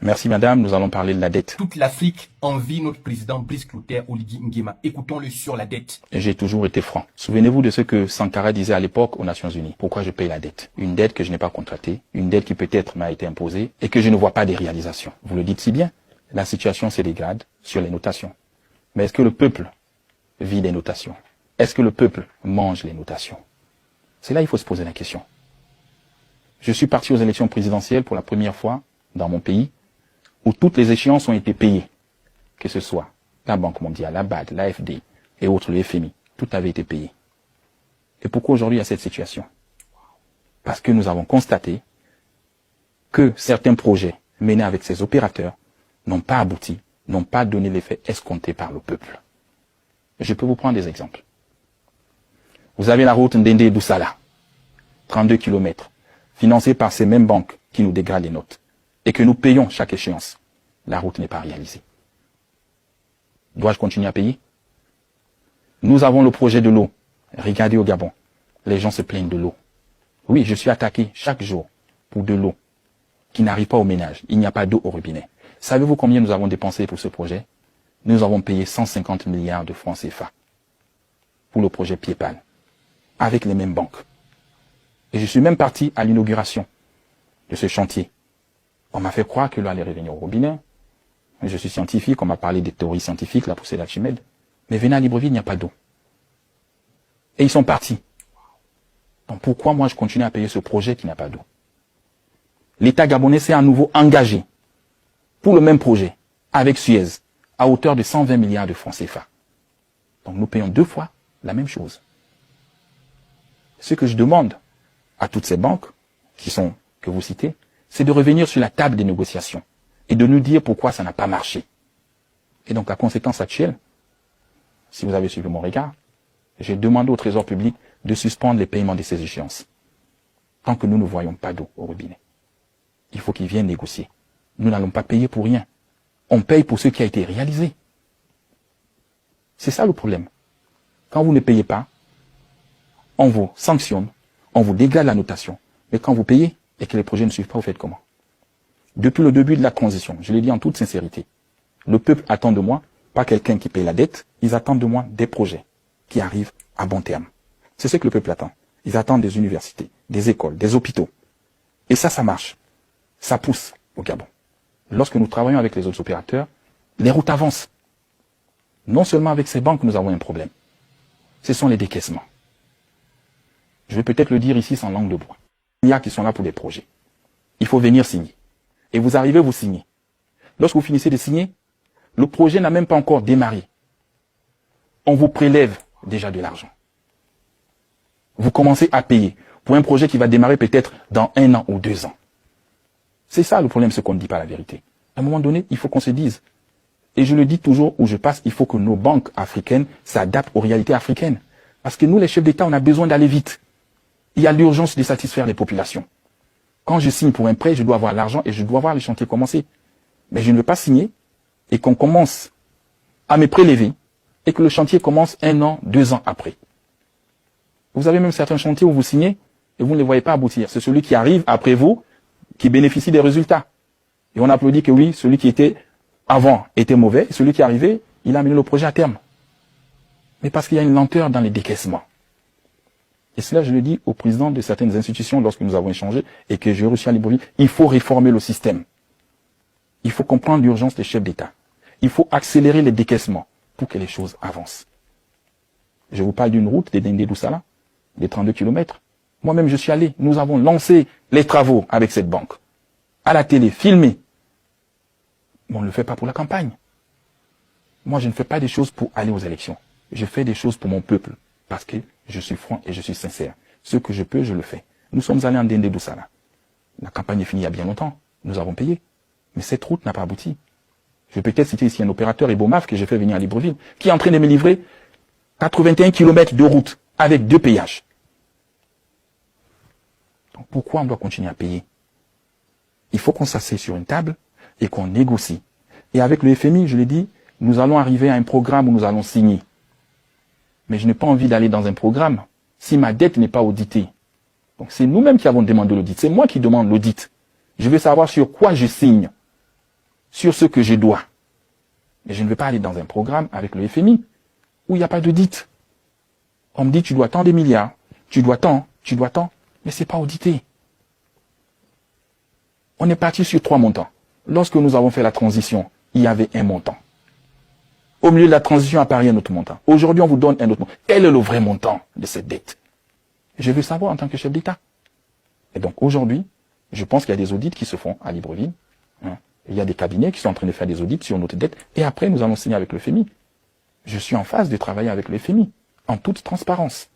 Merci madame, nous allons parler de la dette. Toute l'Afrique envie notre président Brice Clotaire Oligui Nguema. Écoutons-le sur la dette. J'ai toujours été franc. Souvenez-vous de ce que Sankara disait à l'époque aux Nations Unies. Pourquoi je paye la dette? Une dette que je n'ai pas contractée, une dette qui peut-être m'a été imposée et que je ne vois pas des réalisations. Vous le dites si bien, la situation se dégrade sur les notations. Mais est-ce que le peuple vit des notations? Est-ce que le peuple mange les notations? C'est là qu'il faut se poser la question. Je suis parti aux élections présidentielles pour la première fois dans mon pays où toutes les échéances ont été payées, que ce soit la Banque mondiale, la BAD, l'AFD et autres, le FMI, tout avait été payé. Et pourquoi aujourd'hui il y a cette situation? Parce que nous avons constaté que certains projets menés avec ces opérateurs n'ont pas abouti, n'ont pas donné l'effet escompté par le peuple. Je peux vous prendre des exemples. Vous avez la route Ndende-Doussala, 32 km, financée par ces mêmes banques qui nous dégradent les notes et que nous payons chaque échéance. La route n'est pas réalisée. Dois-je continuer à payer? Nous avons le projet de l'eau. Regardez au Gabon. Les gens se plaignent de l'eau. Oui, je suis attaqué chaque jour pour de l'eau qui n'arrive pas au ménage. Il n'y a pas d'eau au robinet. Savez-vous combien nous avons dépensé pour ce projet? Nous avons payé 150 milliards de francs CFA pour le projet Piepal, avec les mêmes banques. Et je suis même parti à l'inauguration de ce chantier. On m'a fait croire que l'eau allait revenir au robinet. Je suis scientifique, on m'a parlé des théories scientifiques, la poussée d'Archimède. Mais venez à Libreville, il n'y a pas d'eau. Et ils sont partis. Donc pourquoi moi je continue à payer ce projet qui n'a pas d'eau? L'État gabonais s'est à nouveau engagé pour le même projet avec Suez à hauteur de 120 milliards de francs CFA. Donc nous payons 2 fois la même chose. Ce que je demande à toutes ces banques que vous citez, c'est de revenir sur la table des négociations et de nous dire pourquoi ça n'a pas marché. Et donc la conséquence actuelle, si vous avez suivi mon regard, j'ai demandé au Trésor public de suspendre les paiements de ces échéances. Tant que nous ne voyons pas d'eau au robinet. Il faut qu'ils viennent négocier. Nous n'allons pas payer pour rien. On paye pour ce qui a été réalisé. C'est ça le problème. Quand vous ne payez pas, on vous sanctionne, on vous dégrade la notation. Mais quand vous payez et que les projets ne suivent pas, vous faites comment? Depuis le début de la transition, je l'ai dit en toute sincérité, le peuple attend de moi, pas quelqu'un qui paye la dette, ils attendent de moi des projets qui arrivent à bon terme. C'est ce que le peuple attend. Ils attendent des universités, des écoles, des hôpitaux. Et ça marche. Ça pousse au Gabon. Lorsque nous travaillons avec les autres opérateurs, les routes avancent. Non seulement avec ces banques, nous avons un problème. Ce sont les décaissements. Je vais peut-être le dire ici sans langue de bois. Il y a qui sont là pour des projets. Il faut venir signer. Et vous arrivez, vous signez. Lorsque vous finissez de signer, le projet n'a même pas encore démarré. On vous prélève déjà de l'argent. Vous commencez à payer pour un projet qui va démarrer peut-être dans 1 an ou 2 ans. C'est ça le problème, ce qu'on ne dit pas la vérité. À un moment donné, il faut qu'on se dise. Et je le dis toujours où je passe, il faut que nos banques africaines s'adaptent aux réalités africaines. Parce que nous, les chefs d'État, on a besoin d'aller vite. Il y a l'urgence de satisfaire les populations. Quand je signe pour un prêt, je dois avoir l'argent et je dois voir les chantiers commencer. Mais je ne veux pas signer et qu'on commence à me prélever et que le chantier commence 1 an, 2 ans après. Vous avez même certains chantiers où vous signez et vous ne les voyez pas aboutir. C'est celui qui arrive après vous qui bénéficie des résultats. Et on applaudit que oui, celui qui était avant était mauvais, et celui qui est arrivé, il a mené le projet à terme. Mais parce qu'il y a une lenteur dans les décaissements. Et cela, je le dis au président de certaines institutions lorsque nous avons échangé et que j'ai reçu à Libreville, il faut réformer le système. Il faut comprendre l'urgence des chefs d'État. Il faut accélérer les décaissements pour que les choses avancent. Je vous parle d'une route de Ndende-Doussala, des 32 km. Moi-même, je suis allé. Nous avons lancé les travaux avec cette banque. À la télé, filmé. Mais on ne le fait pas pour la campagne. Moi, je ne fais pas des choses pour aller aux élections. Je fais des choses pour mon peuple. Parce que je suis franc et je suis sincère. Ce que je peux, je le fais. Nous sommes allés en Ndende-Doussala. La campagne est finie il y a bien longtemps. Nous avons payé. Mais cette route n'a pas abouti. Je vais peut-être citer ici un opérateur, Ebomaf, que j'ai fait venir à Libreville, qui est en train de me livrer 81 km de route avec 2 péages. Donc pourquoi on doit continuer à payer? Il faut qu'on s'assied sur une table et qu'on négocie. Et avec le FMI, je l'ai dit, nous allons arriver à un programme où nous allons signer. Mais je n'ai pas envie d'aller dans un programme si ma dette n'est pas auditée. Donc c'est nous-mêmes qui avons demandé l'audit. C'est moi qui demande l'audit. Je veux savoir sur quoi je signe. sur ce que je dois. Mais je ne vais pas aller dans un programme avec le FMI où il n'y a pas d'audit. On me dit tu dois tant de milliards, tu dois tant, mais c'est pas audité. On est parti sur 3 montants. Lorsque nous avons fait la transition, il y avait un montant. Au milieu de la transition apparaît un autre montant. Aujourd'hui, on vous donne un autre montant. Quel est le vrai montant de cette dette? Je veux savoir en tant que chef d'État. Et donc aujourd'hui, je pense qu'il y a des audits qui se font à Libreville. Il y a des cabinets qui sont en train de faire des audits sur notre dette. Et après, nous allons signer avec le FMI. Je suis en phase de travailler avec le FMI, en toute transparence.